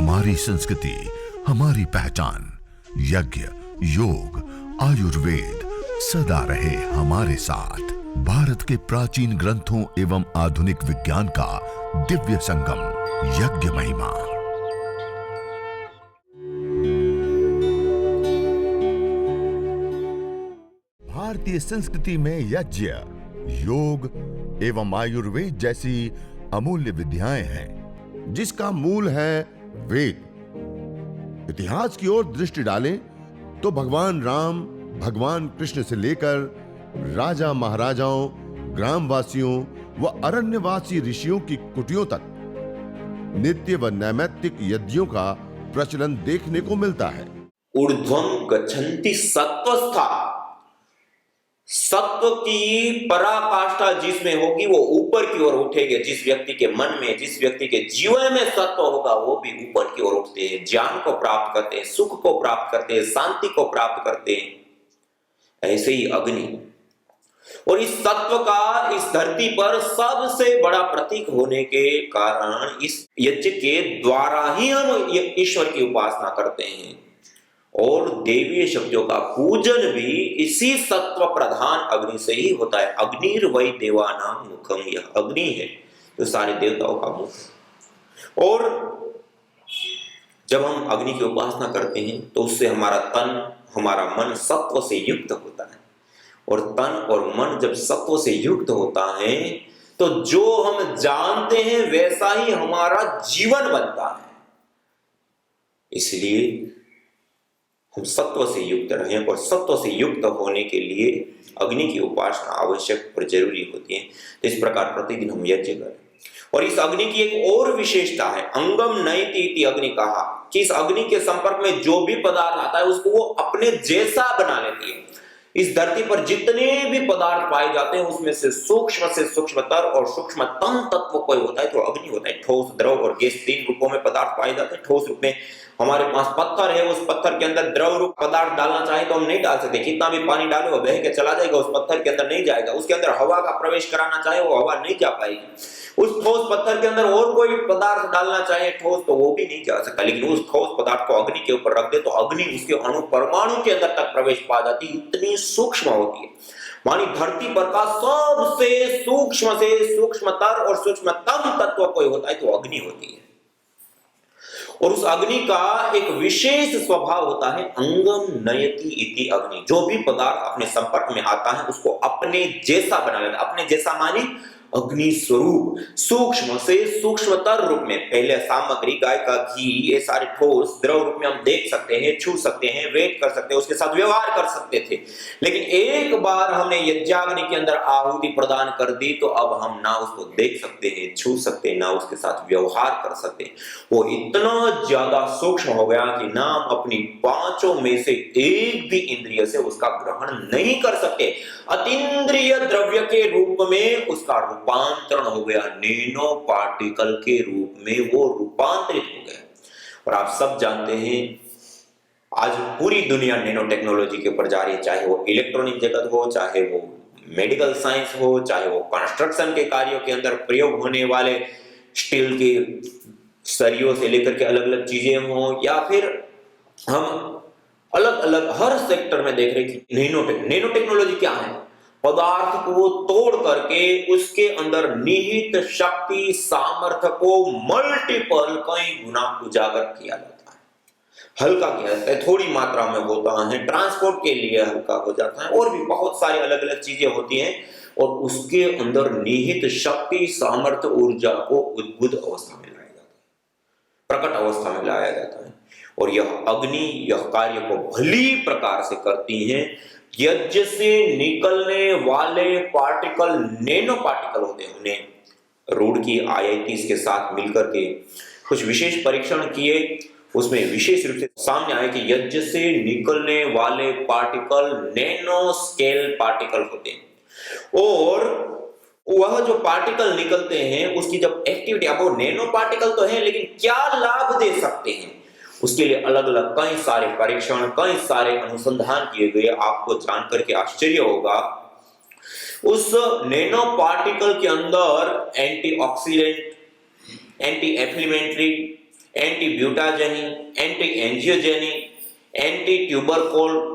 हमारी संस्कृति, हमारी पहचान। यज्ञ, योग, आयुर्वेद सदा रहे हमारे साथ। भारत के प्राचीन ग्रंथों एवं आधुनिक विज्ञान का दिव्य संगम, यज्ञ महिमा। भारतीय संस्कृति में यज्ञ, योग एवं आयुर्वेद जैसी अमूल्य विद्याएं हैं, जिसका मूल है वेद। इतिहास की ओर दृष्टि डालें तो भगवान राम, भगवान कृष्ण से लेकर राजा महाराजाओं, ग्रामवासियों व अरण्यवासी ऋषियों की कुटियों तक नित्य व नैमित्तिक यज्ञों का प्रचलन देखने को मिलता है। ऊर्ध्वं गच्छन्ति सत्वस्था, सत्व की पराकाष्ठा जिसमें होगी वो ऊपर की ओर उठेंगे। जिस व्यक्ति के मन में, जिस व्यक्ति के जीवन में सत्व होगा वो भी ऊपर की ओर उठते हैं, ज्ञान को प्राप्त करते हैं, सुख को प्राप्त करते हैं, शांति को प्राप्त करते हैं। ऐसे ही अग्नि, और इस सत्व का इस धरती पर सबसे बड़ा प्रतीक होने के कारण इस यज्ञ के द्वारा ही हम ईश्वर की उपासना करते हैं, और देवीय शक्तियों का पूजन भी इसी सत्व प्रधान अग्नि से ही होता है। अग्निर वै देवानां मुखम, यह अग्नि है जो सारे देवताओं का मुख है। और जब हम अग्नि की उपासना करते हैं तो उससे हमारा तन, हमारा मन सत्व से युक्त होता है, और तन और मन जब सत्व से युक्त होता है तो जो हम जानते हैं वैसा ही हमारा जीवन बनता है। इसलिए हम सत्व से युक्त रहें, और सत्व से युक्त होने के लिए अग्नि की उपासना आवश्यक और जरूरी होती है। तो इस प्रकार प्रतिदिन हम यज्ञ करें। और इस अग्नि की एक और विशेषता है, अंगम नयति इति अग्नि कहा, कि इस अग्नि के संपर्क में जो भी पदार्थ आता है उसको वो अपने जैसा बना लेती है। इस धरती पर जितने भी पदार्थ पाए जाते हैं उसमें से सूक्ष्मतर और सूक्ष्मतम तत्व कोई होता है तो अग्नि होता है। ठोस, द्रव और गैस, तीन रूपों में पदार्थ पाए जाते हैं। ठोस रूप में हमारे पास पत्थर है, उस पत्थर के अंदर द्रव रूप पदार्थ डालना चाहे तो हम नहीं डाल सकते, कितना भी पानी डाले वो बह के चला जाएगा, उस पत्थर के अंदर नहीं जाएगा। उसके अंदर हवा का प्रवेश कराना चाहे वो हवा नहीं जा पाएगी। उस ठोस पत्थर के अंदर और कोई पदार्थ डालना चाहे ठोस तो वो भी नहीं जा सकता। लेकिन उस ठोस पदार्थ को अग्नि के ऊपर रख दे तो अग्नि उसके अणु परमाणु के अंदर तक प्रवेश पा जाती, इतनी सूक्ष्म होती है। मानी धरती पर का सबसे सूक्ष्म से सूक्ष्मतर और सूक्ष्मतम तत्व कोई होता है तो अग्नि होती है। और उस अग्नि का एक विशेष स्वभाव होता है, अंगम नयति इति अग्नि, जो भी पदार्थ अपने संपर्क में आता है उसको अपने जैसा बना लेता है। अपने जैसा मानी अग्नि स्वरूप, सूक्ष्म से सूक्ष्मतर रूप में। पहले सामग्री गाय का घी, ये सारे ठोस द्रव रूप में हम देख सकते हैं, छू सकते हैं, वेट कर सकते हैं, उसके साथ व्यवहार कर सकते थे। लेकिन एक बार हमने यज्ञाग्नि के अंदर आहुति प्रदान कर दी तो अब हम ना उसको देख सकते हैं, छू सकते हैं, ना उसके साथ व्यवहार कर सकते हैं। वो इतना ज्यादा सूक्ष्म हो गया कि ना हम अपनी पांचों में से एक भी इंद्रिय से उसका ग्रहण नहीं कर सकते। अतीन्द्रिय द्रव्य के रूप में उसका रूपांतरण हो गया, नैनो पार्टिकल के रूप में वो रूपांतरित हो गया। और आप सब जानते हैं आज पूरी दुनिया नैनो टेक्नोलॉजी के ऊपर जा रही है, चाहे वो इलेक्ट्रॉनिक जगत हो, चाहे वो मेडिकल साइंस हो, चाहे वो कंस्ट्रक्शन के कार्यों के अंदर प्रयोग होने वाले स्टील के सरियों से लेकर के अलग अलग चीजें हो, या फिर हम अलग अलग हर सेक्टर में देख रहे हैं कि नैनो टेक्नोलॉजी क्या है। पदार्थ को तोड़ करके उसके अंदर निहित शक्ति सामर्थ्य को मल्टीपल कई गुना उजागर किया जाता है, हल्का किया जाता है, थोड़ी मात्रा में होता है, ट्रांसपोर्ट के लिए हल्का हो जाता है, और भी बहुत सारी अलग अलग चीजें होती हैं। और उसके अंदर निहित शक्ति सामर्थ्य ऊर्जा को उद्भुत अवस्था में लाया जाता है, प्रकट अवस्था में लाया जाता है। और यह अग्नि यह कार्य को भली प्रकार से करती है। यज्ञ से निकलने वाले पार्टिकल नैनो पार्टिकल होते हैं। उन्हें रुड़की IIT के साथ मिलकर के कुछ विशेष परीक्षण किए, उसमें विशेष रूप से सामने आया कि यज्ञ से निकलने वाले पार्टिकल नैनो स्केल पार्टिकल होते हैं। और वह जो पार्टिकल निकलते हैं उसकी जब एक्टिविटी, अब वो नैनो पार्टिकल तो है लेकिन क्या लाभ दे सकते हैं, उसके लिए अलग अलग कई सारे परीक्षण, कई सारे अनुसंधान किए गए। आपको जानकर के आश्चर्य होगा, उस नैनो पार्टिकल के अंदर एंटीऑक्सीडेंट, एंटी इंफ्लेमेटरी, एंटी ब्यूटाजेनी, एंटी एंजियोजेनिक, एंटी ट्यूबरकोल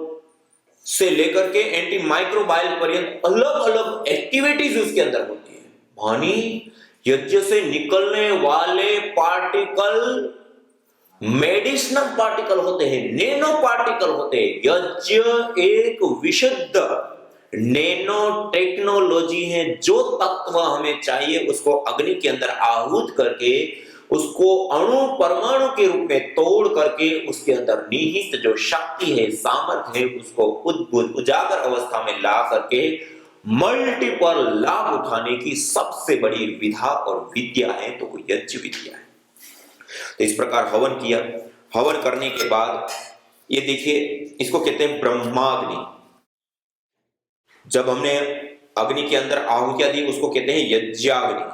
से लेकर के एंटी माइक्रोबाइल पर्यंत अलग अलग एक्टिविटीज उसके अंदर होती है। मानी यज्ञ से निकलने वाले पार्टिकल मेडिसिनल पार्टिकल होते हैं, नैनो पार्टिकल होते हैं। यज्ञ एक विशुद्ध नैनो टेक्नोलॉजी है। जो तत्व हमें चाहिए उसको अग्नि के अंदर आहूत करके उसको अणु परमाणु के रूप में तोड़ करके उसके अंदर निहित जो शक्ति है, सामर्थ्य है, उसको उद्भुत उजागर अवस्था में ला करके मल्टीपल लाभ उठाने की सबसे बड़ी विधा और विद्या है तो वो यज्ञ विद्या है। तो इस प्रकार हवन किया। हवन करने के बाद ये देखिए, इसको कहते हैं ब्रह्माग्नि। जब हमने अग्नि के अंदर आहुतियां दी उसको कहते हैं यज्ञाग्नि।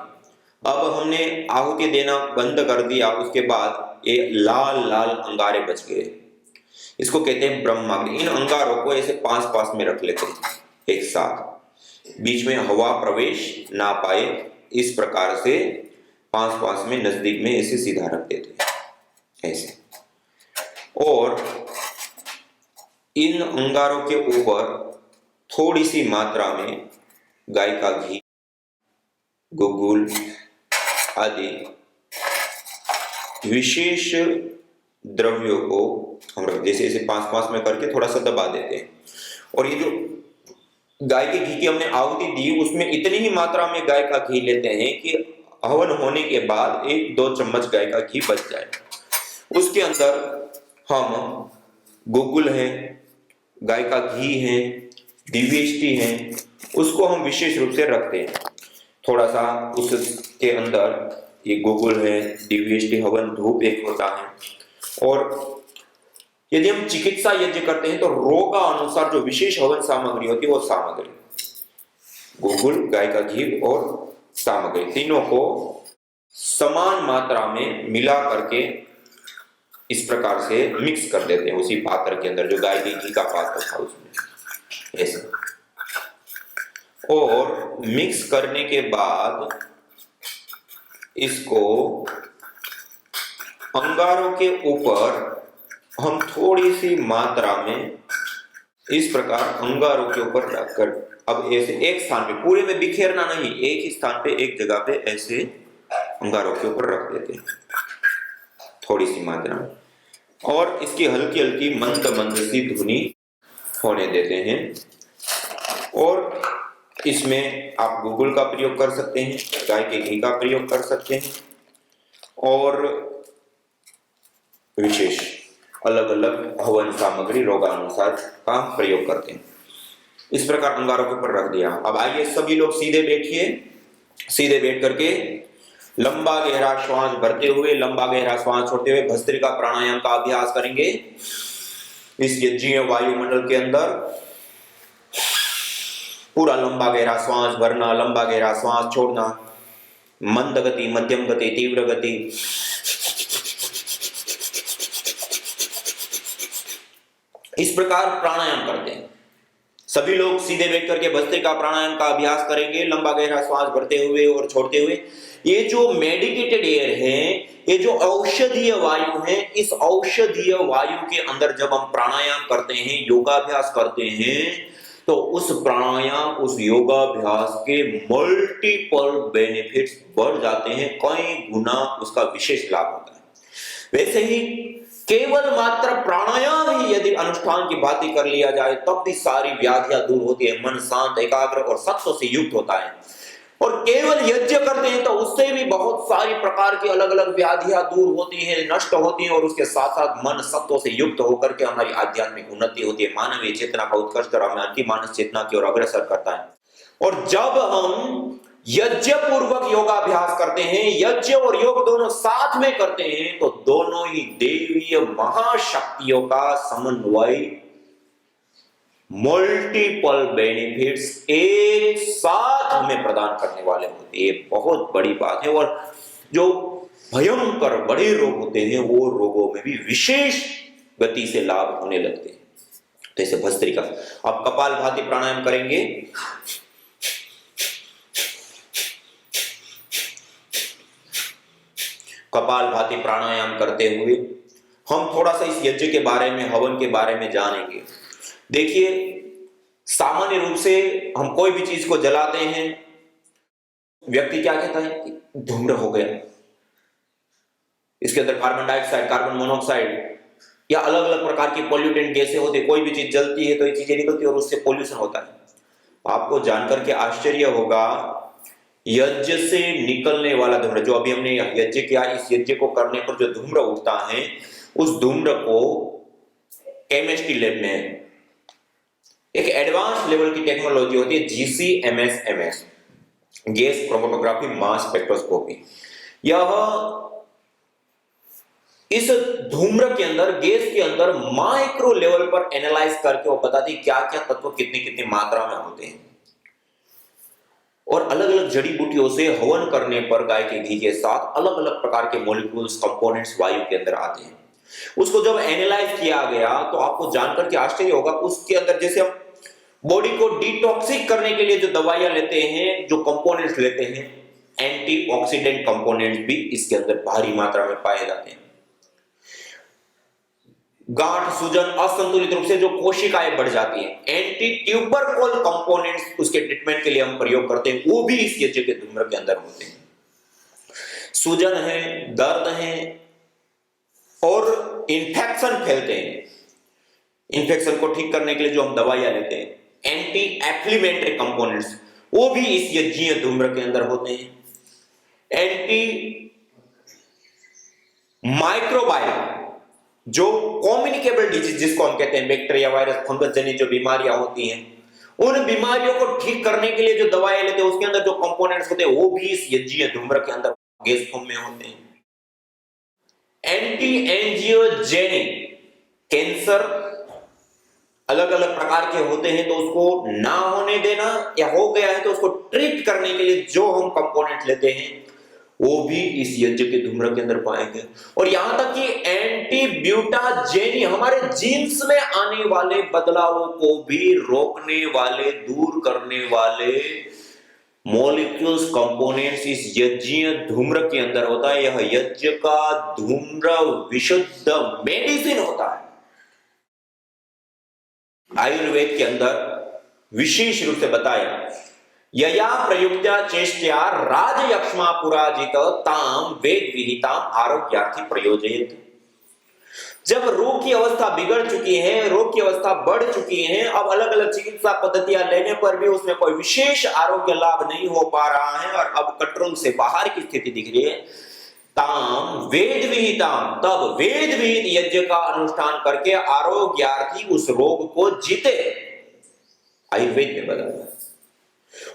अब हमने आहुति देना बंद कर दिया, उसके बाद ये लाल लाल अंगारे बच गए, इसको कहते हैं ब्रह्माग्नि। इन अंगारों को ऐसे पास पास में रख लेते हैं एक साथ, बीच में हवा प्रवेश ना पाए, इस प्रकार से पास पास में नजदीक में ऐसे सीधा रख देते हैं ऐसे। और इन अंगारों के ऊपर थोड़ी सी मात्रा में गाय का घी, गुगुल आदि विशेष द्रव्यों को हम जैसे ऐसे पास पास में करके थोड़ा सा दबा देते हैं। और ये जो गाय के घी की हमने आहुति दी उसमें इतनी ही मात्रा में गाय का घी लेते हैं कि हवन होने के बाद 1-2 चम्मच गाय का घी बच जाए। उसके अंदर हम गुगुल है, गाय का घी है, दिव्यष्टि है, उसको हम विशेष रूप से रखते हैं। थोड़ा सा उसके अंदर ये गुगुल है, दिव्यष्टि, हवन धूप एक होता है। और यदि हम चिकित्सा यज्ञ करते हैं तो रोग अनुसार जो विशेष हवन सामग्री होती है वो सामग्री, गुगुल, गाय का घी और सामग्री, तीनों को समान मात्रा में मिला करके इस प्रकार से मिक्स कर देते हैं उसी पात्र के अंदर, जो गाय के घी का पात्र था उसमें ऐसे। और मिक्स करने के बाद इसको अंगारों के ऊपर हम थोड़ी सी मात्रा में इस प्रकार अंगारों के ऊपर रखकर, अब ऐसे एक स्थान पे, पूरे में बिखेरना नहीं, एक ही स्थान पे एक जगह पे ऐसे अंगारों के ऊपर रख देते हैं थोड़ी सी मात्रा में। और इसकी हल्की हल्की मंद मंद सी धुनी होने देते हैं। और इसमें आप गुगुल का प्रयोग कर सकते हैं, गाय के घी का प्रयोग कर सकते हैं और विशेष अलग अलग हवन सामग्री रोगानुसार का प्रयोग करते हैं। इस प्रकार अंगारों के ऊपर रख दिया। अब आइए सभी लोग सीधे बैठिए। सीधे बैठ करके लंबा गहरा श्वास भरते हुए, लंबा गहरा श्वास छोड़ते हुए भस्त्रिका प्राणायाम का अभ्यास करेंगे। इस यज्ञीय वायुमंडल के अंदर पूरा लंबा गहरा श्वास भरना, लंबा गहरा श्वास छोड़ना, मंद गति, मध्यम गति, तीव्र गति। इस प्रकार प्राणायाम करते हैं। सभी लोग सीधे बैठ करके भस्त्रिका प्राणायाम का अभ्यास करेंगे, लंबा गहरा श्वास भरते हुए और छोड़ते हुए। ये जो मेडिकेटेड एयर है, ये जो औषधीय वायु है, इस औषधीय वायु के अंदर जब हम प्राणायाम करते हैं, योगाभ्यास करते हैं, तो उस प्राणायाम, उस योगाभ्यास के मल्टीपल बेनिफिट्स बढ़ जाते हैं, कई गुना उसका विशेष लाभ होता है। वैसे ही केवल मात्र प्राणायाम ही यदि अनुष्ठान की बातें कर लिया जाए तब भी सारी व्याधियां दूर होती है, मन शांत, एकाग्र और सत्व से युक्त होता है। और केवल यज्ञ करते हैं तो उससे भी बहुत सारी प्रकार की अलग अलग व्याधियां दूर होती हैं, नष्ट होती हैं, और उसके साथ साथ मन सत्व से युक्त होकर के हमारी आध्यात्मिक उन्नति होती है, मानवीय चेतना का उत्कर्ष और हमें अंतिम मानस चेतना की ओर अग्रसर करता है। और जब हम यज्ञ पूर्वक योगाभ्यास करते हैं, यज्ञ और योग दोनों साथ में करते हैं, तो दोनों ही देवीय महाशक्तियों का समन्वय मल्टीपल बेनिफिट्स एक साथ हमें प्रदान करने वाले होते हैं। ये बहुत बड़ी बात है। और जो भयंकर बड़े रोग होते हैं वो रोगों में भी विशेष गति से लाभ होने लगते हैं। जैसे भस्त्रिका, आप कपालभाति प्राणायाम करेंगे, कपालभाति प्राणायाम करते हुए हम थोड़ा सा इस यज्ञ के बारे में, हवन के बारे में जानेंगे। देखिए, सामान्य रूप से हम कोई भी चीज को जलाते हैं, व्यक्ति क्या कहता है कि धूम्र हो गया, इसके अंदर कार्बन डाइऑक्साइड, कार्बन मोनोऑक्साइड या अलग अलग प्रकार की पॉल्यूटेंट गैसें होती है। कोई भी चीज जलती है तो ये चीजें निकलती है और उससे पॉल्यूशन होता है। आपको जानकर के आश्चर्य होगा, यज्ञ से निकलने वाला धूम्र, जो अभी हमने यज्ञ किया, इस यज्ञ को करने पर जो धूम्र उठता है, उस धूम्र को केमिस्ट्री लैब में एक एडवांस लेवल की टेक्नोलॉजी होती है, GCMS, gas chromatography mass spectroscopy. यह इस धूम्र के अंदर, गैस के अंदर माइक्रो लेवल पर एनालाइज करके वो बताती क्या क्या तत्व कितनी कितनी मात्रा में होते हैं। और अलग अलग जड़ी बूटियों से हवन करने पर गाय के घी के साथ अलग अलग प्रकार के मॉलिक्यूल्स, कंपोनेंट्स वायु के अंदर आते हैं। उसको जब एनालाइज किया गया तो आपको जानकर के आश्चर्य होगा, उसके अंदर जैसे हम बॉडी को डिटॉक्सिक करने के लिए जो दवाइयां लेते हैं, जो कंपोनेंट्स लेते हैं, एंटीऑक्सीडेंट कंपोनेंट्स भी इसके अंदर भारी मात्रा में पाए जाते हैं। गांठ, सूजन, असंतुलित रूप से जो कोशिकाएं बढ़ जाती हैं, एंटी ट्यूबरकुल कंपोनेंट्स उसके ट्रीटमेंट के लिए हम प्रयोग करते हैं, वो भी इस यज्ञ के धूम्र के अंदर होते हैं। सूजन है, दर्द है और इंफेक्शन फैलते हैं, इंफेक्शन को ठीक करने के लिए जो हम दवाइयां लेते हैं, एंटी एफ्लिमेंट्री कंपोनेंट्स, वो भी इस यज्ञीय धूम्र के अंदर होते हैं। एंटी माइक्रोबायल, जो कम्युनिकेबल डिजीज जिसको हम कहते हैं, बैक्टीरिया, वायरस, फंगस जनित जो बीमारियां होती हैं, उन बीमारियों को ठीक करने के लिए जो दवाएं लेते हैं, उसके अंदर जो कंपोनेंट्स होते हैं, वो भी इस यज्ञीय धूम्र के अंदर गैस फॉर्म में होते हैं। एंटी एंजियोजेनिक, कैंसर अलग अलग प्रकार के होते हैं, तो उसको ना होने देना या हो गया है तो उसको ट्रीट करने के लिए जो हम कंपोनेंट लेते हैं, वो भी इस यज्ञ के धूम्र के अंदर पाएंगे। और यहां तक कि एंटी ब्यूटाजेनी, हमारे जीन्स में आने वाले बदलावों को भी रोकने वाले, दूर करने वाले मॉलिक्यूल्स, कंपोनेंट्स इस यज्ञीय धूम्र के अंदर होता है। यह यज्ञ का धूम्र विशुद्ध मेडिसिन होता है। आयुर्वेद के अंदर विशेष रूप से बताया, यया प्रयुक्त्या चेष्ट्या राजयक्ष्मा पुराजित ताम वेद विहिताम आरोग्यार्थी प्रयोजयेत्। जब रोग की अवस्था बिगड़ चुकी है, रोग की अवस्था बढ़ चुकी है, अब अलग अलग चिकित्सा पद्धतियां लेने पर भी उसमें कोई विशेष आरोग्य लाभ नहीं हो पा रहा है और अब कंट्रोल से बाहर की स्थिति दिख रही है, ताम वेद विहिताम, तब वेद विहित यज्ञ का अनुष्ठान करके आरोग्यार्थी उस रोग को जीते, आयुर्वेद में बताया।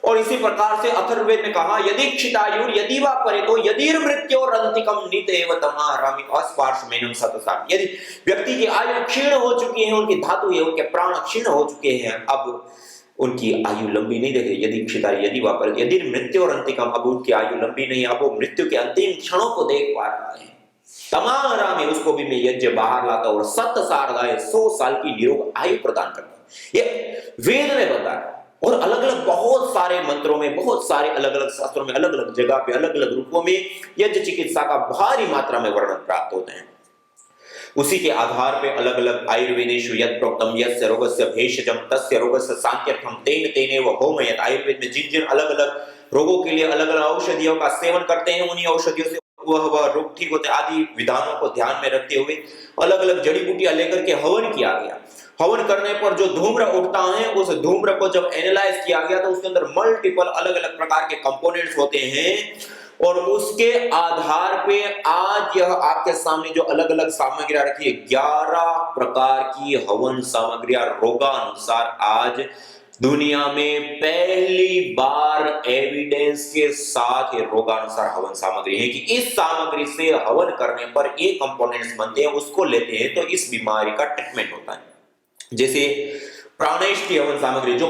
और इसी प्रकार से अथर्ववेद में कहा, यदि क्षितायुर यदि वा परितो यदिर मृत्योरंतिकम नितेव तमारामि अस्पार्शमेनम सतसा। यदि व्यक्ति की आयु क्षीण हो चुकी है, उनकी धातु है, उनके प्राण क्षीण हो चुके हैं, अब उनकी आयु लंबी नहीं देखे, यदि क्षिता यदि वा परितो यदिर मृत्योरंतिकम, अब उनकी आयु लंबी नहीं, अब वो मृत्यु के अंतिम क्षणों को देख पा रहा है, तमारामि, उसको भी मैं यज्ञ बाहर लाता और सत सारदाय 100 साल की निरोग आयु प्रदान करता हूं। ये वेद में बताया। और अलग अलग बहुत सारे मंत्रों में, बहुत सारे अलग अलग शास्त्रों में, अलग अलग जगह पे, अलग अलग रूपों में यज्ञ चिकित्सा का भारी मात्रा में वर्णन प्राप्त होते हैं। उसी के आधार पे अलग अलग आयुर्वेदेषु यत् प्रोक्तम यस्य रोगस्य भेषजम तस्य रोगस्य शान्त्यर्थम तेन तेनेव होमयत्। आयुर्वेद में जिन जिन अलग अलग रोगों के लिए अलग अलग औषधियों का सेवन करते हैं, उन्हीं औषधियों से वह रोग ठीक होते आदि विधानों को ध्यान में रखते हुए अलग अलग जड़ी बूटियां लेकर के हवन किया गया। हवन करने पर जो धूम्र उठता है, उस धूम्र को जब एनालाइज किया गया तो उसके अंदर मल्टीपल अलग अलग प्रकार के कंपोनेंट्स होते हैं और उसके आधार पे आज यह आपके सामने जो अलग अलग सामग्रियां रखी है, 11 प्रकार की हवन सामग्रियां रोगानुसार आज दुनिया में पहली बार एविडेंस के साथ ये रोगानुसार हवन सामग्री है कि इस सामग्री से हवन करने पर ये कंपोनेंट्स बनते हैं, उसको लेते हैं तो इस बीमारी का ट्रीटमेंट होता है। जैसे प्राणेष्टि हवन सामग्री, जो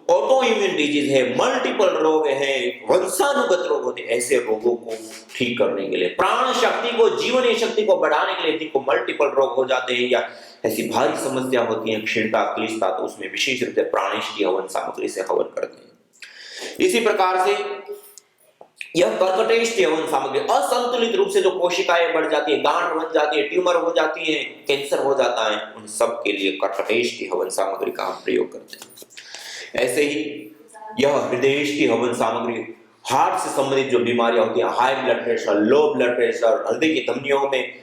ऑटो इम्यून डिजीज है, मल्टीपल रोग है, वंशानुगत रोग होते हैं, ऐसे रोगों को ठीक करने के लिए, प्राण शक्ति को, जीवनी शक्ति को बढ़ाने के लिए, जिनको मल्टीपल रोग हो जाते हैं या ऐसी भारी समस्या होती है, क्षीणता, क्लिष्टता, तो उसमें विशेष रूप से प्राणेष्टि हवन सामग्री से हवन करते हैं। इसी प्रकार से यह कर्कटेष्टि हवन सामग्री असंतुलित रूप से जो कोशिकाएं बढ़ जाती है, गांठ बन जाती है, ट्यूमर हो जाती है, कैंसर हो जाता है, उन सब के लिए कर्कटेष्टि हवन सामग्री का हम प्रयोग करते हैं। ऐसे ही यह हृदयेष्टि हवन सामग्री हार्ट से संबंधित जो बीमारियां होती है, high blood pressure, low blood pressure, हृदय की धमनियों में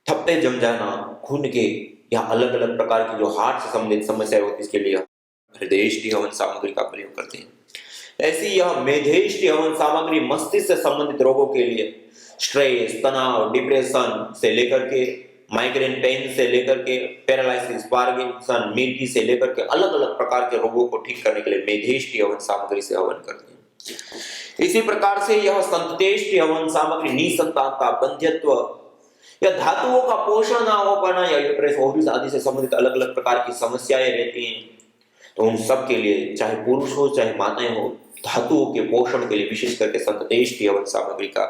थप्पे जम जाना, खून के या अलग अलग प्रकार की जो हार्ट से संबंधित समस्याएं होती है, इसके लिए हृदयेष्टि हवन सामग्री का प्रयोग करते हैं। ऐसी यह मेधेष्टि हवन सामग्री मस्तिष्क से संबंधित रोगों के लिए, स्ट्रेस, तनाव, डिप्रेशन से लेकर के माइग्रेन पेन से लेकर के पैरालिसिस, पार्किंसन, मिर्गी से लेकर के अलग अलग प्रकार के रोगों को ठीक करने के लिए मेधेष्टि हवन सामग्री से हवन करते हैं। इसी प्रकार से यह संततेष्टि हवन सामग्री निसंतानता, बंध्यत्व या धातुओं का पोषण ना हो पाना या यूट्रस, ओवरीज आदि से संबंधित अलग अलग प्रकार की समस्याएं रहती हैं, तो उन सब के लिए चाहे पुरुष हो चाहे माताएं हो, धातुओं के पोषण के लिए विशेष करके संततेष्टि हवन सामग्री का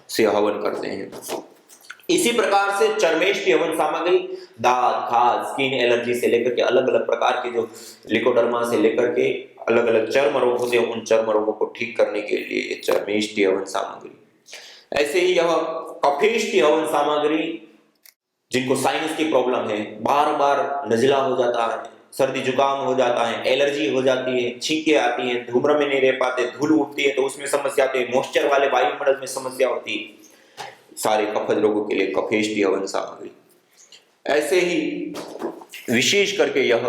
से हवन करते हैं। इसी प्रकार से चर्मेष्टि हवन सामग्री दांत, खाज, स्किन एलर्जी से लेकर के अलग अलग प्रकार के जो लिकोडर्मा से लेकर के अलग अलग चर्म रोग होते हैं, उन चर्म रोगों को ठीक करने के लिए चर्मेष्टि हवन सामग्री। ऐसे ही यह कफेष्टि हवन सामग्री, जिनको साइनस की प्रॉब्लम है, बार बार नजला हो जाता है, सर्दी जुकाम हो जाता है, एलर्जी हो जाती है, छींकें आती हैं, धूम्र में नहीं रह पाते, धूल उठती है तो उसमें समस्या आती है, मॉइस्चर वाले वायुमंडल में समस्या होती है, सारे कफज रोगों के लिए कफेष्टि हवन सामग्री। ऐसे ही विशेष करके यह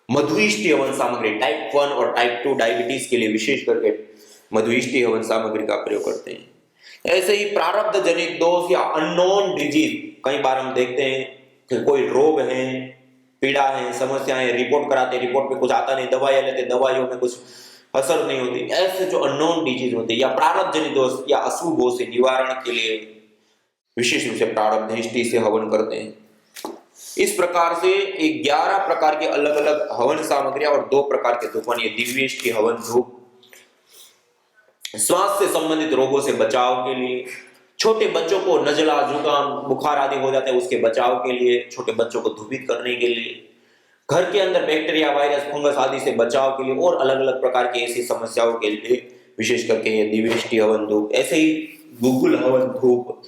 मधुइष्टि हवन सामग्री, टाइप 1 और टाइप 2 डायबिटीज के लिए विशेष करके मधुइष्टि हवन सामग्री का प्रयोग करते हैं। ऐसे ही प्रारब्ध जनित दोष या अननोन डिजीज, कई बार हम देखते हैं कि कोई रोग है, पीड़ा है, समस्याएं, रिपोर्ट कराते, रिपोर्ट में कुछ आता नहीं, दवाइयां लेते, दवाइयों में कुछ असर नहीं होती, ऐसे जो अननोन डिजीज होते हैं या प्रारब्ध जनित दोष या अशुभों से निवारण के लिए विशेष रूप से प्रारब्धेष्टि से हवन करते हैं। इस प्रकार से 11 प्रकार के अलग अलग हवन सामग्रियां और 2 प्रकार के धूपन, ये दिव्येष्टि हवन धूप श्वास से संबंधित रोगों से बचाव के लिए, छोटे बच्चों को नजला, जुकाम, बुखार आदि हो जाते हैं उसके बचाव के लिए, छोटे बच्चों को धूपित करने के लिए, घर के अंदर बैक्टीरिया, वायरस, फंगस आदि से बचाव के लिए और अलग अलग प्रकार की ऐसी समस्याओं के लिए विशेष करके ये दिव्येष्टि हवन धूप। ऐसे ही गुगुल हवन धूप,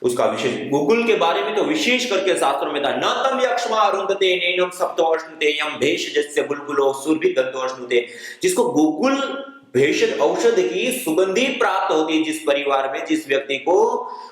उसका विशेष, गुगुल के बारे में तो विशेष करके शास्त्रों में था, न तम यक्ष्मा अरुंधते नैनम सप्तोष्णुते यम भेषजस्य बुलबुलो सुरभिगंधोष्णुते, जिसको गुगुल भेषज औषध की सुगंधि प्राप्त होती है, जिस परिवार में, जिस व्यक्ति को,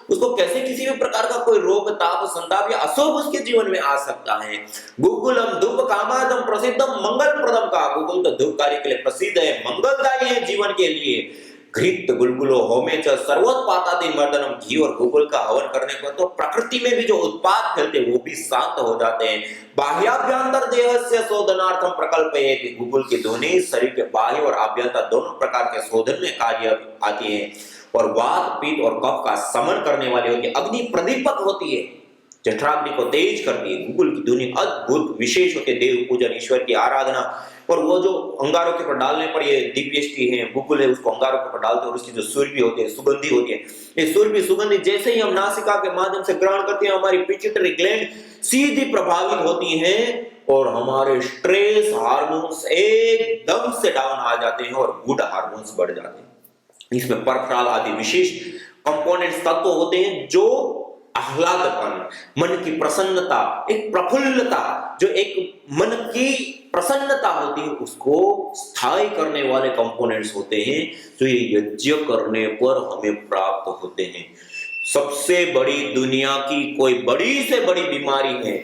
उसको कैसे किसी भी प्रकार का कोई रोग, ताप, संताप या अशुभ उसके जीवन में आ सकता है। गुगुलम धूप कामादम प्रसिद्धम मंगल प्रदम का, गुगुल तो धूप कार्य के लिए प्रसिद्ध है, मंगलदायी है जीवन के लिए। घृत गुलगुलो होमे च सर्वोत्पातादि मर्दनम, घी और गुगुल का हवन करने पर तो प्रकृति में भी जो उत्पाद फैलते हैं वो भी शांत हो जाते हैं। बाह्याभ्यंतर देहस्य शोधनार्थम प्रकल्पयेति, गुगुल की ध्वनि शरीर के बाह्य और आभ्यंतर दोनों प्रकार के शोधन में कार्य आती है और वात, पित्त और कफ का समन करने वाली होती है, अग्नि प्रदीपक होती है, जठराग्नि को तेज करती है। गुगुल की ध्वनि अद्भुत विशेष होती है, देव पूजन, ईश्वर की आराधना, और वो जो अंगारों के ऊपर डालने पर, ये दिव्येष्टि है, गुगुल है, उसको अंगारों के ऊपर डालते हैं और उसकी जो सुरभि होती है, सुगंधी होती है, ये सुरभि सुगंधी जैसे ही हम नासिका के माध्यम से ग्रहण करते हैं, हमारी पिट्यूटरी ग्लैंड सीधी प्रभावित होती है और हमारे स्ट्रेस हार्मोन्स एकदम से डाउन आ जाते हैं और गुड हार्मोन्स बढ़ जाते हैं। इसमें परफ्राल आदि विशेष कंपोनेंट्स तत्व होते हैं जो आह्लादपन, मन की प्रसन्नता, एक प्रफुल्लता, जो एक मन की प्रसन्नता होती है उसको स्थायी करने वाले कंपोनेंट्स होते हैं, जो ये यज्ञ करने पर हमें प्राप्त होते हैं। सबसे बड़ी दुनिया की कोई बड़ी से बड़ी बीमारी है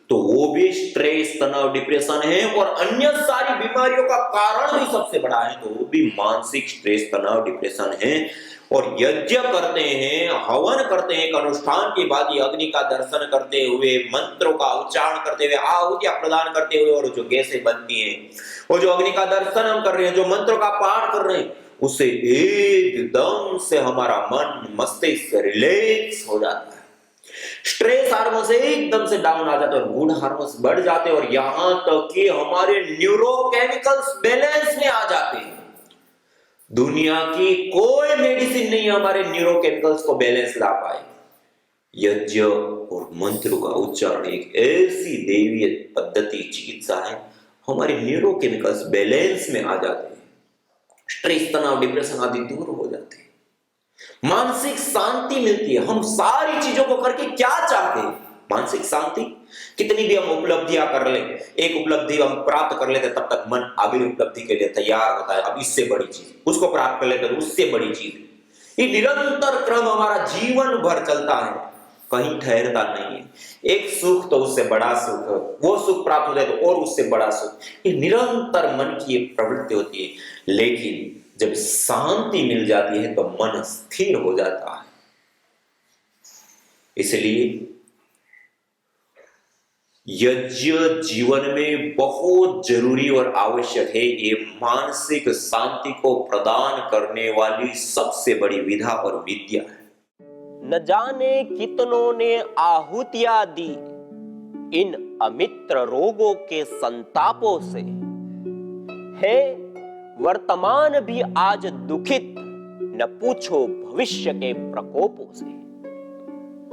तो वो भी स्ट्रेस, तनाव, डिप्रेशन है, और अन्य सारी बीमारियों का कारण भी सबसे बड़ा है तो वो भी मानसिक स्ट्रेस, तनाव, डिप्रेशन है। और यज्ञ करते हैं, हवन करते हैं, एक अनुष्ठान के बाद ये अग्नि का दर्शन करते हुए, मंत्रों का उच्चारण करते हुए, आहुतियां प्रदान करते हुए, और जो गैसें बनती हैं, और जो अग्नि का दर्शन हम कर रहे हैं, जो मंत्रों का पाठ कर रहे हैं, उससे एकदम से हमारा मन, मस्तिष्क रिलैक्स हो जाता है, स्ट्रेस हार्मोन से एकदम से डाउन आ जाते हैं और गुड हार्मोन्स बढ़ जाते हैं, और यहां तक कि हमारे न्यूरोकेमिकल्स बैलेंस में आ जाते हैं। दुनिया की कोई मेडिसिन नहीं हमारे न्यूरोकेमिकल्स को बैलेंस ला पाए। यज्ञ और मंत्रों का उच्चारण एक ऐसी दैवीय पद्धति, चिकित्सा है, हमारे न्यूरोकेमिकल्स बैलेंस में आ जाते हैं, स्ट्रेस, तनाव, डिप्रेशन आदि दूर हो जाते हैं। मानसिक शांति मिलती है। हम सारी चीजों को करके क्या चाहते हैं? मानसिक शांति। कितनी भी हम उपलब्धियां कर ले, एक उपलब्धि हम प्राप्त कर लेते तब तक मन अगली उपलब्धि के लिए तैयार होता है। अब इससे बड़ी चीज, उसको प्राप्त कर लेते तो उससे बड़ी चीज। ये निरंतर क्रम हमारा जीवन भर चलता है, कहीं ठहरता नहीं है। एक सुख तो उससे बड़ा सुख, वो सुख प्राप्त हो जाए तो और उससे बड़ा सुख। ये निरंतर मन की एक प्रवृत्ति होती है। लेकिन जब शांति मिल जाती है तो मन स्थिर हो जाता है। इसलिए यज्ञ जीवन में बहुत जरूरी और आवश्यक है। ये मानसिक शांति को प्रदान करने वाली सबसे बड़ी विधा और विद्या है। न जाने कितनों ने आहुतियां दी इन अमित्र रोगों के संतापों से, है वर्तमान भी आज दुखित, न पूछो भविष्य के प्रकोपों से।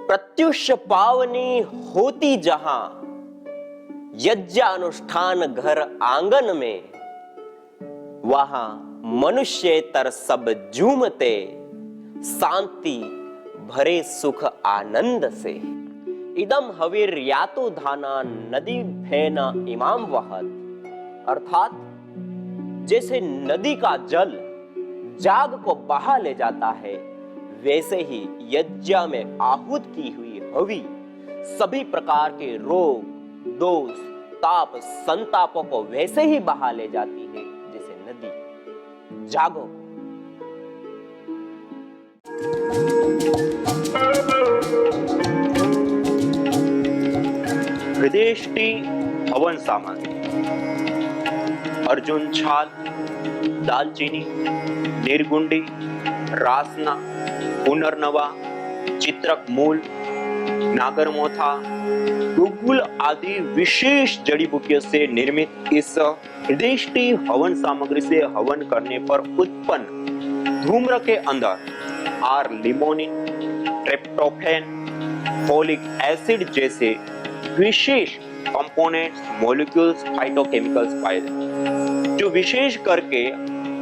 प्रत्युष पावनी होती जहां यज्ञानुष्ठान घर आंगन में, वहां मनुष्येतर सब झूमते शांति भरे सुख आनंद से। इदम हविर्यातो धाना नदी फेना इमाम वहत, अर्थात जैसे नदी का जल जाग को बहा ले जाता है, वैसे ही यज्ञ में आहूत की हुई हवि सभी प्रकार के रोग, दोष, ताप, संतापों को वैसे ही बहा ले जाती है जैसे नदी। जागो। हृदयेष्टि हवन सामग्री: अर्जुन छाल, दालचीनी, निर्गुंडी, रासना, पुनर्नवा, चित्रक मूल, नागरमोथा, गुगुल आदि विशेष जड़ी बूटियों से निर्मित इस हृदयेष्टि हवन सामग्री से हवन करने पर उत्पन्न धूम्र के अंदर आर लिमोनिन, ट्रिप्टोफैन, फोलिक एसिड जैसे विशेष कंपोनेंट्स, मॉलिक्यूल्स, फाइटोकेमिकल्स पाए जाते, जो विशेष करके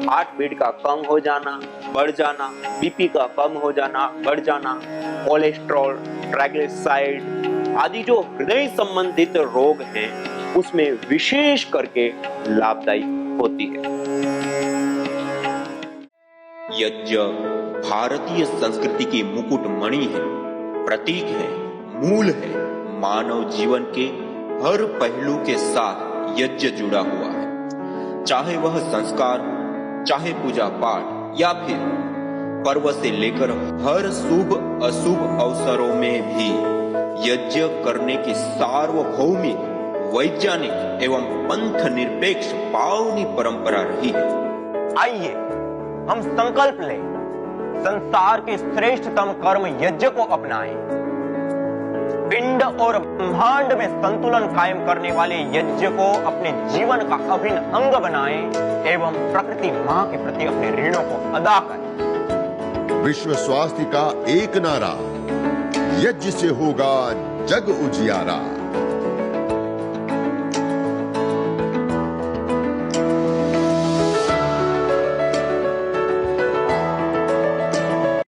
हार्ट बीट का कम हो जाना, बढ़ जाना, बीपी का कम हो जाना, बढ़ जाना, कोलेस्ट्रॉल, ट्राइग्लिसराइड आदि जो हृदय संबंधित रोग हैं उसमें विशेष करके लाभदायी होती है। यज्ञ भारतीय संस्कृति की मुकुट मणि है, प्रतीक है, मूल है। मानव जीवन के हर पहलू के साथ यज्ञ जुड़ा हुआ है, चाहे वह संस्कार, चाहे पूजा पाठ या फिर पर्व से लेकर हर शुभ अशुभ अवसरों में भी यज्ञ करने की सार्वभौमिक, वैज्ञानिक एवं पंथ निरपेक्ष पावनी परंपरा रही है। आइए हम संकल्प लें, संसार के श्रेष्ठतम कर्म यज्ञ को अपनाएं। पिंड और ब्रह्मांड में संतुलन कायम करने वाले यज्ञ को अपने जीवन का अभिन्न अंग बनाएं एवं प्रकृति मां के प्रति अपने ऋणों को अदा करें। विश्व स्वास्थ्य का एक नारा, यज्ञ से होगा जग उजियारा।